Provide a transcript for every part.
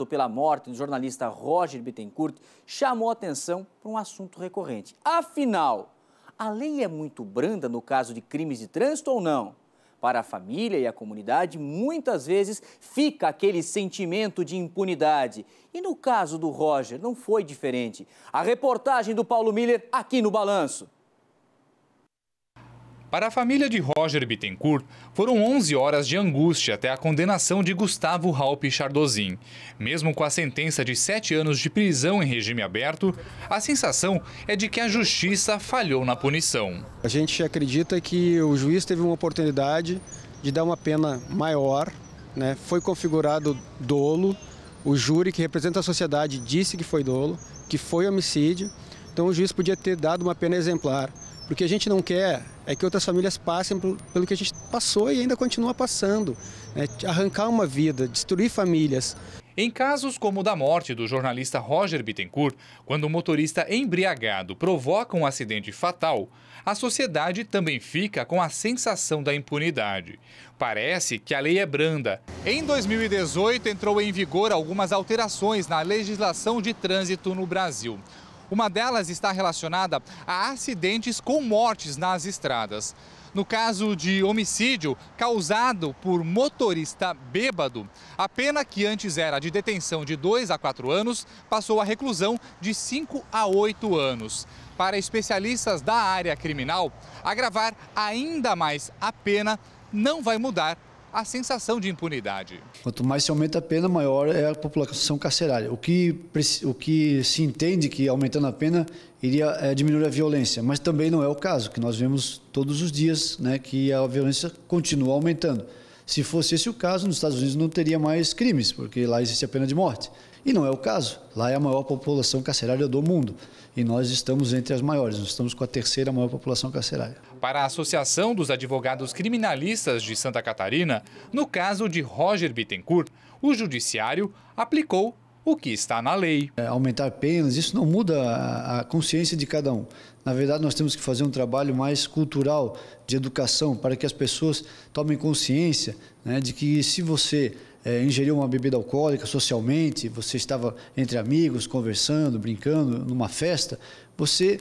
Pela morte do jornalista Roger Bittencourt, chamou atenção para um assunto recorrente. Afinal, a lei é muito branda no caso de crimes de trânsito ou não? Para a família e a comunidade, muitas vezes fica aquele sentimento de impunidade. E no caso do Roger, não foi diferente. A reportagem do Paulo Miller aqui no Balanço. Para a família de Roger Bittencourt, foram 11 horas de angústia até a condenação de Gustavo Raupp Chardozin. Mesmo com a sentença de 7 anos de prisão em regime aberto, a sensação é de que a justiça falhou na punição. A gente acredita que o juiz teve uma oportunidade de dar uma pena maior, né? Foi configurado dolo, o júri que representa a sociedade disse que foi dolo, que foi homicídio, então o juiz podia ter dado uma pena exemplar. Porque a gente não quer é que outras famílias passem pelo que a gente passou e ainda continua passando. Né? Arrancar uma vida, destruir famílias. Em casos como o da morte do jornalista Roger Bittencourt, quando um motorista embriagado provoca um acidente fatal, a sociedade também fica com a sensação da impunidade. Parece que a lei é branda. Em 2018, entrou em vigor algumas alterações na legislação de trânsito no Brasil. Uma delas está relacionada a acidentes com mortes nas estradas. No caso de homicídio causado por motorista bêbado, a pena que antes era de detenção de 2 a 4 anos passou a reclusão de 5 a 8 anos. Para especialistas da área criminal, agravar ainda mais a pena não vai mudar a sensação de impunidade. Quanto mais se aumenta a pena, maior é a população carcerária. O que se entende que aumentando a pena iria diminuir a violência, mas também não é o caso, que nós vemos todos os dias, né, que a violência continua aumentando. Se fosse esse o caso, nos Estados Unidos não teria mais crimes, porque lá existe a pena de morte. E não é o caso. Lá é a maior população carcerária do mundo. E nós estamos entre as maiores, nós estamos com a terceira maior população carcerária. Para a Associação dos Advogados Criminalistas de Santa Catarina, no caso de Roger Bittencourt, o judiciário aplicou o que está na lei. Aumentar penas, isso não muda a consciência de cada um. Na verdade, nós temos que fazer um trabalho mais cultural, de educação, para que as pessoas tomem consciência, né, de que se você ingeriu uma bebida alcoólica socialmente, você estava entre amigos, conversando, brincando, numa festa, você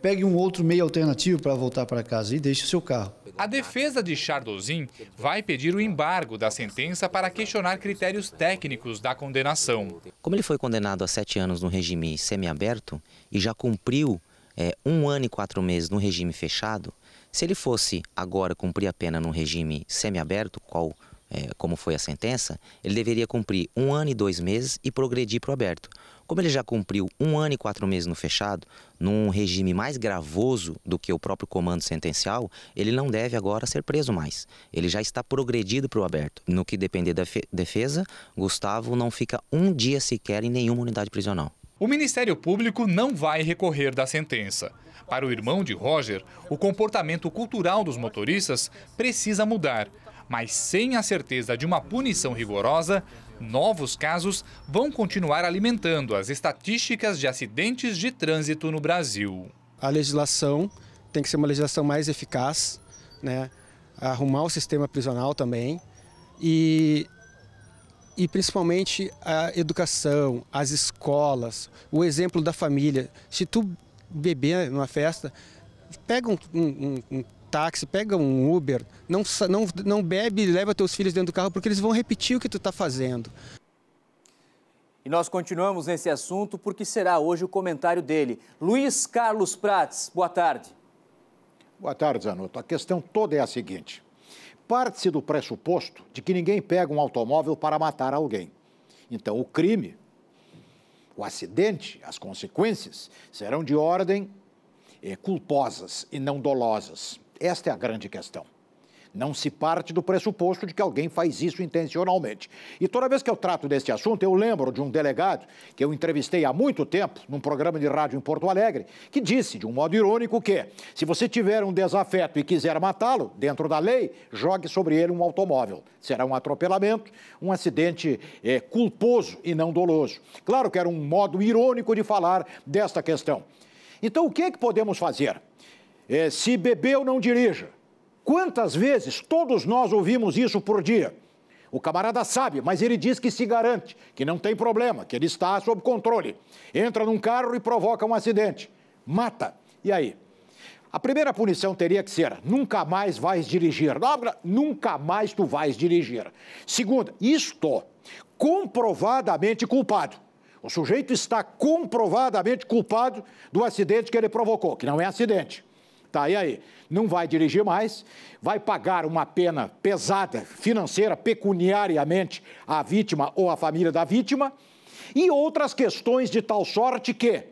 pegue um outro meio alternativo para voltar para casa e deixe o seu carro. A defesa de Chardozin vai pedir o embargo da sentença para questionar critérios técnicos da condenação. Como ele foi condenado a 7 anos no regime semiaberto e já cumpriu 1 ano e 4 meses no regime fechado, se ele fosse agora cumprir a pena no regime semiaberto, como foi a sentença, ele deveria cumprir 1 ano e 2 meses e progredir para o aberto. Como ele já cumpriu 1 ano e 4 meses no fechado, num regime mais gravoso do que o próprio comando sentencial, ele não deve agora ser preso mais. Ele já está progredido para o aberto. No que depender da defesa, Gustavo não fica um dia sequer em nenhuma unidade prisional. O Ministério Público não vai recorrer da sentença. Para o irmão de Roger, o comportamento cultural dos motoristas precisa mudar. Mas sem a certeza de uma punição rigorosa, novos casos vão continuar alimentando as estatísticas de acidentes de trânsito no Brasil. A legislação tem que ser uma legislação mais eficaz, né? Arrumar o sistema prisional também e principalmente a educação, as escolas, o exemplo da família. Se tu beber numa festa, pega um táxi, pega um Uber, não bebe e leva teus filhos dentro do carro, porque eles vão repetir o que tu está fazendo. E nós continuamos nesse assunto porque será hoje o comentário dele. Luiz Carlos Prates, boa tarde. Boa tarde, Zanotto. A questão toda é a seguinte. Parte-se do pressuposto de que ninguém pega um automóvel para matar alguém. Então, o crime, o acidente, as consequências serão de ordem culposas e não dolosas. Esta é a grande questão. Não se parte do pressuposto de que alguém faz isso intencionalmente. E toda vez que eu trato deste assunto, eu lembro de um delegado que eu entrevistei há muito tempo, num programa de rádio em Porto Alegre, que disse, de um modo irônico, que se você tiver um desafeto e quiser matá-lo, dentro da lei, jogue sobre ele um automóvel. Será um atropelamento, um acidente culposo e não doloso. Claro que era um modo irônico de falar desta questão. Então, o que é que podemos fazer? Se bebeu, não dirija. Quantas vezes todos nós ouvimos isso por dia? O camarada sabe, mas ele diz que se garante, que não tem problema, que ele está sob controle. Entra num carro e provoca um acidente. Mata. E aí? A primeira punição teria que ser: nunca mais vais dirigir. Nunca mais tu vais dirigir. Segunda, isto comprovadamente culpado. O sujeito está comprovadamente culpado do acidente que ele provocou, que não é acidente. Tá, e aí? Não vai dirigir mais, vai pagar uma pena pesada, financeira, pecuniariamente, à vítima ou à família da vítima, e outras questões de tal sorte que,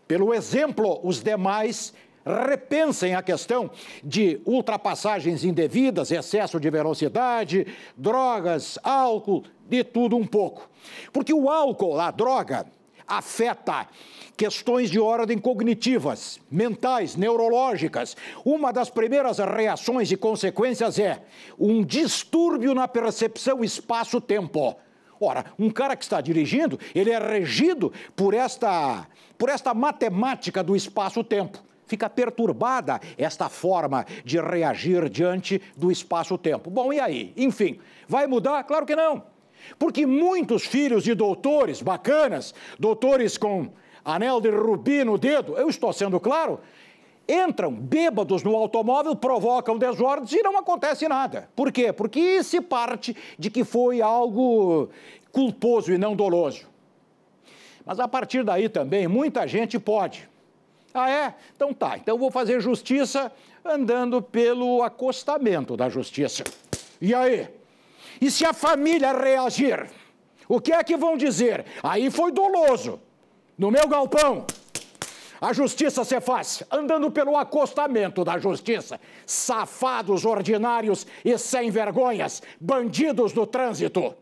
pelo exemplo, os demais repensem a questão de ultrapassagens indevidas, excesso de velocidade, drogas, álcool, de tudo um pouco. Porque o álcool, a droga, afeta questões de ordem cognitivas, mentais, neurológicas. Uma das primeiras reações e consequências é um distúrbio na percepção espaço-tempo. Ora, um cara que está dirigindo, ele é regido por esta matemática do espaço-tempo. Fica perturbada esta forma de reagir diante do espaço-tempo. Bom, e aí? Enfim, vai mudar? Claro que não. Porque muitos filhos de doutores bacanas, doutores com anel de rubi no dedo, eu estou sendo claro, entram bêbados no automóvel, provocam desordens e não acontece nada. Por quê? Porque se parte de que foi algo culposo e não doloso. Mas a partir daí também muita gente pode. Ah, é? Então tá. Então eu vou fazer justiça andando pelo acostamento da justiça. E aí? E se a família reagir? O que é que vão dizer? Aí foi doloso. No meu galpão. A justiça se faz andando pelo acostamento da justiça. Safados ordinários e sem vergonhas, bandidos do trânsito.